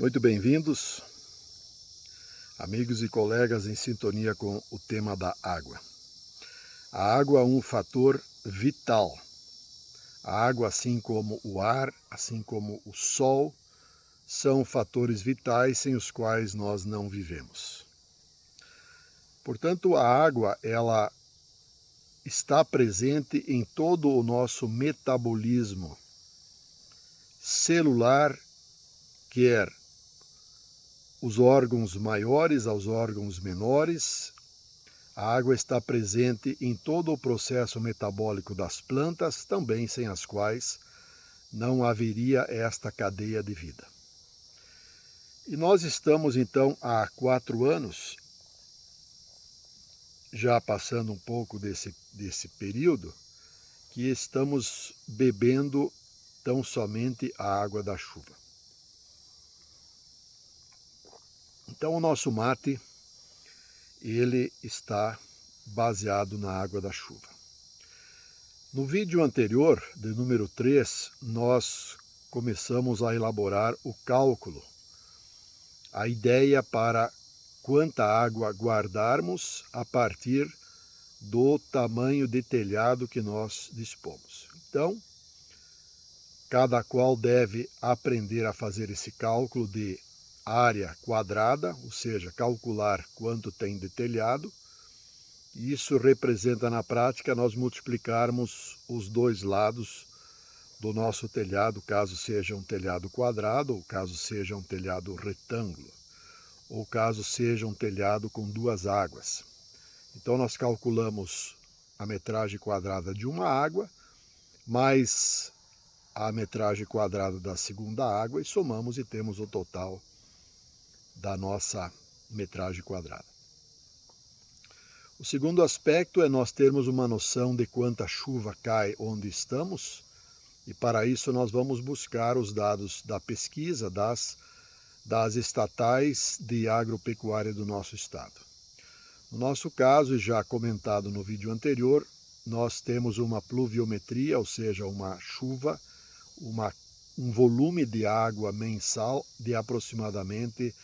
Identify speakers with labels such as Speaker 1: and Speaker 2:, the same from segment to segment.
Speaker 1: Muito bem-vindos, amigos e colegas em sintonia com o tema da água. A água é um fator vital. A água, assim como o ar, assim como o sol, são fatores vitais sem os quais nós não vivemos. Portanto, a água, ela está presente em todo o nosso metabolismo celular, quer os órgãos maiores aos órgãos menores. A água está presente em todo o processo metabólico das plantas, também sem as quais não haveria esta cadeia de vida. E nós estamos então há 4 anos, já passando um pouco desse período, que estamos bebendo tão somente a água da chuva. Então o nosso mate, ele está baseado na água da chuva. No vídeo anterior, de número 3, nós começamos a elaborar o cálculo, a ideia para quanta água guardarmos a partir do tamanho de telhado que nós dispomos. Então, cada qual deve aprender a fazer esse cálculo de área quadrada, ou seja, calcular quanto tem de telhado. Isso representa na prática nós multiplicarmos os dois lados do nosso telhado, caso seja um telhado quadrado, ou caso seja um telhado retângulo, ou caso seja um telhado com 2 águas. Então nós calculamos a metragem quadrada de uma água, mais a metragem quadrada da segunda água, e somamos e temos o total da nossa metragem quadrada. O segundo aspecto é nós termos uma noção de quanta chuva cai onde estamos, e para isso nós vamos buscar os dados da pesquisa das estatais de agropecuária do nosso estado. No nosso caso, já comentado no vídeo anterior, nós temos uma pluviometria, ou seja, uma chuva, um volume de água mensal de aproximadamente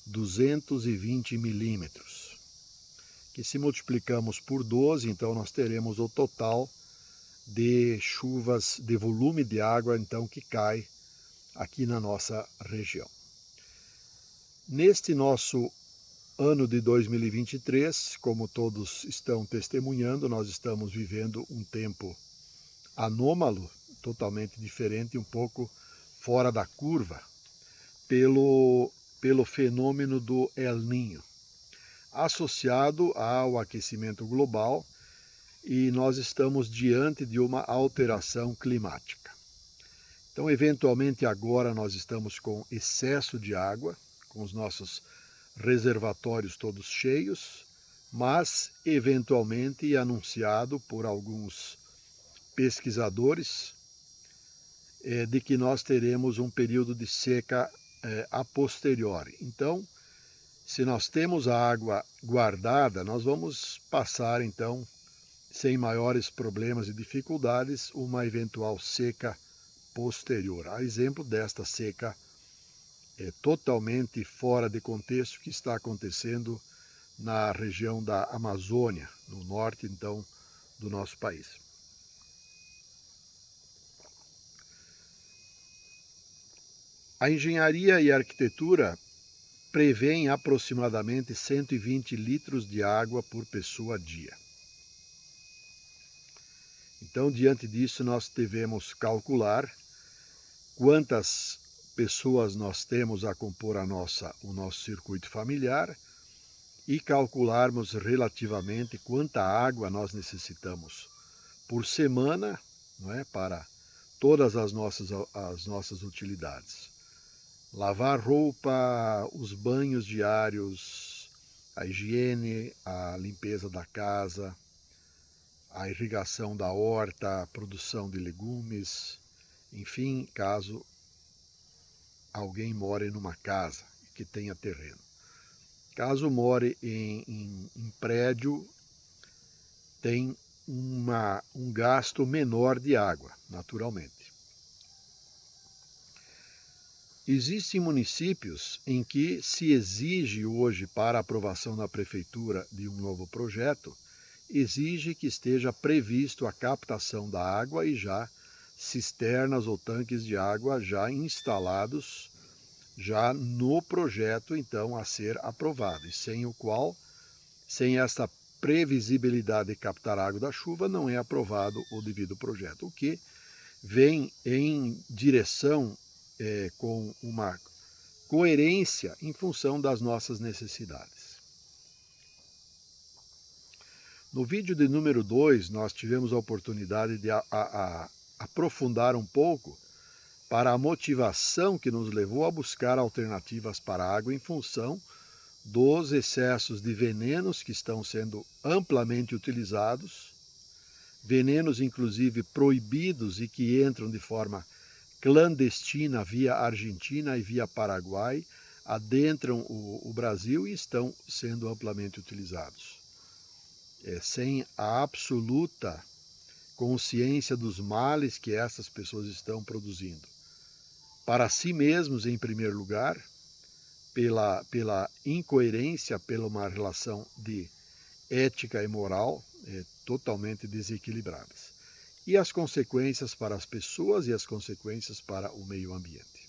Speaker 1: 220 milímetros. Que se multiplicamos por 12, então nós teremos o total de chuvas, de volume de água então que cai aqui na nossa região. Neste nosso ano de 2023, como todos estão testemunhando, nós estamos vivendo um tempo anômalo, totalmente diferente, um pouco fora da curva, pelo fenômeno do El Niño, associado ao aquecimento global, e nós estamos diante de uma alteração climática. Então, eventualmente agora nós estamos com excesso de água, com os nossos reservatórios todos cheios, mas eventualmente, e anunciado por alguns pesquisadores, de que nós teremos um período de seca a posteriori. Então, se nós temos a água guardada, nós vamos passar então, sem maiores problemas e dificuldades, uma eventual seca posterior. A exemplo desta seca totalmente fora de contexto que está acontecendo na região da Amazônia, no norte então do nosso país. A engenharia e a arquitetura prevêem aproximadamente 120 litros de água por pessoa dia. Então, diante disso, nós devemos calcular quantas pessoas nós temos a compor o nosso circuito familiar e calcularmos relativamente quanta água nós necessitamos por semana, não é, para todas as nossas utilidades. Lavar roupa, os banhos diários, a higiene, a limpeza da casa, a irrigação da horta, a produção de legumes, enfim, caso alguém more numa casa que tenha terreno. Caso more em prédio, tem um gasto menor de água, naturalmente. Existem municípios em que se exige hoje, para aprovação na prefeitura de um novo projeto, exige que esteja previsto a captação da água e já cisternas ou tanques de água já instalados já no projeto então a ser aprovado, e sem o qual, sem essa previsibilidade de captar água da chuva, não é aprovado o devido projeto, o que vem em direção com uma coerência em função das nossas necessidades. No vídeo de número 2, nós tivemos a oportunidade de aprofundar um pouco para a motivação que nos levou a buscar alternativas para a água em função dos excessos de venenos que estão sendo amplamente utilizados, venenos inclusive proibidos e que entram de forma clandestina via Argentina e via Paraguai, adentram o Brasil e estão sendo amplamente utilizados. Sem a absoluta consciência dos males que essas pessoas estão produzindo. Para si mesmos, em primeiro lugar, pela incoerência, pela uma relação de ética e moral totalmente desequilibradas. E as consequências para as pessoas e as consequências para o meio ambiente.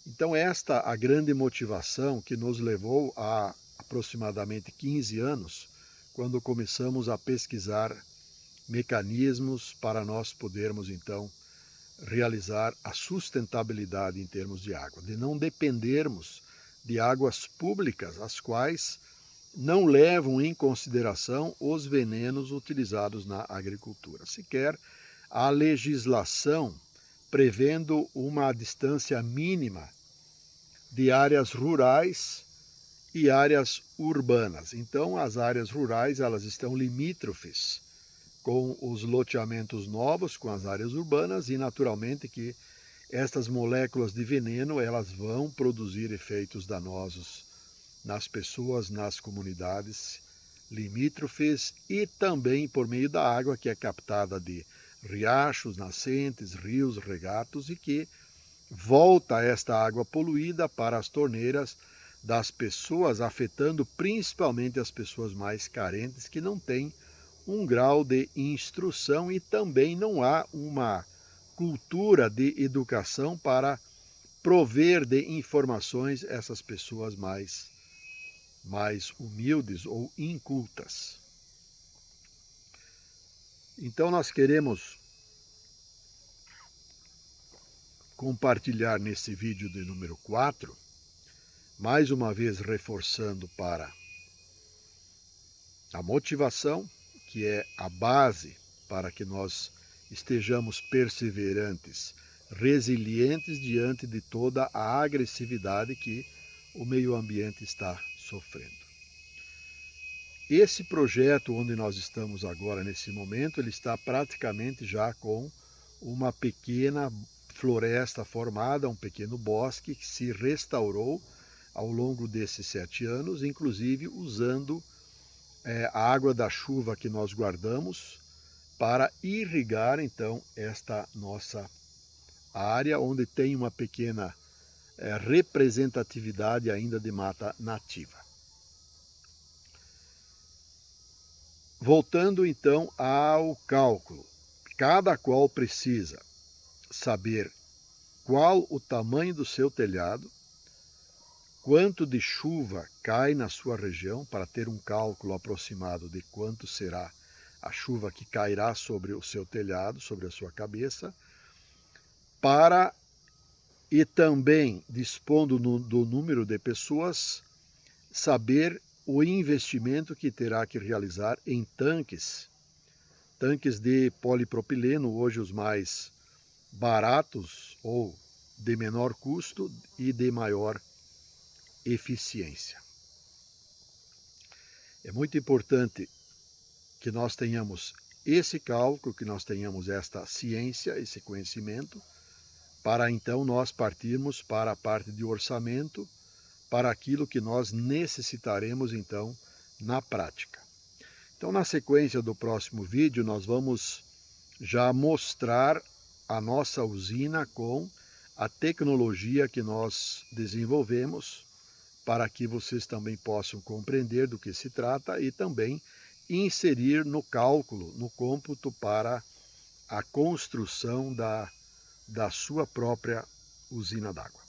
Speaker 1: Então esta a grande motivação que nos levou a aproximadamente 15 anos, quando começamos a pesquisar mecanismos para nós podermos então realizar a sustentabilidade em termos de água, de não dependermos de águas públicas, as quais não levam em consideração os venenos utilizados na agricultura. Sequer a legislação prevendo uma distância mínima de áreas rurais e áreas urbanas. Então, as áreas rurais elas estão limítrofes com os loteamentos novos, com as áreas urbanas, e naturalmente que estas moléculas de veneno elas vão produzir efeitos danosos nas pessoas, nas comunidades limítrofes e também por meio da água que é captada de riachos, nascentes, rios, regatos e que volta esta água poluída para as torneiras das pessoas, afetando principalmente as pessoas mais carentes que não têm um grau de instrução e também não há uma cultura de educação para prover de informações essas pessoas mais humildes ou incultas. Então nós queremos compartilhar nesse vídeo de número 4, mais uma vez reforçando para a motivação, que é a base para que nós estejamos perseverantes, resilientes diante de toda a agressividade que o meio ambiente está sofrendo. Esse projeto onde nós estamos agora nesse momento, ele está praticamente já com uma pequena floresta formada, um pequeno bosque que se restaurou ao longo desses 7 anos, inclusive usando a água da chuva que nós guardamos para irrigar então esta nossa área onde tem uma pequena representatividade ainda de mata nativa. Voltando então ao cálculo, cada qual precisa saber qual o tamanho do seu telhado, quanto de chuva cai na sua região, para ter um cálculo aproximado de quanto será a chuva que cairá sobre o seu telhado, sobre a sua cabeça, e também, dispondo do número de pessoas, saber o investimento que terá que realizar em tanques de polipropileno, hoje os mais baratos ou de menor custo e de maior eficiência. É muito importante que nós tenhamos esse cálculo, que nós tenhamos esta ciência, esse conhecimento, para então nós partirmos para a parte de orçamento, para aquilo que nós necessitaremos então na prática. Então, na sequência do próximo vídeo, nós vamos já mostrar a nossa usina com a tecnologia que nós desenvolvemos para que vocês também possam compreender do que se trata e também inserir no cálculo, no cômputo para a construção da sua própria usina d'água.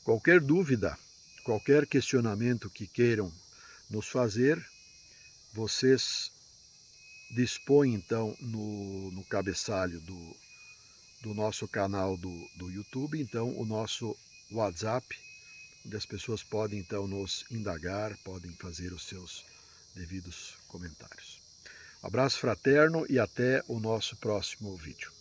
Speaker 1: Qualquer dúvida, qualquer questionamento que queiram nos fazer, vocês dispõem então no cabeçalho do nosso canal do YouTube, então o nosso WhatsApp, onde as pessoas podem então nos indagar, podem fazer os seus devidos comentários. Um abraço fraterno e até o nosso próximo vídeo.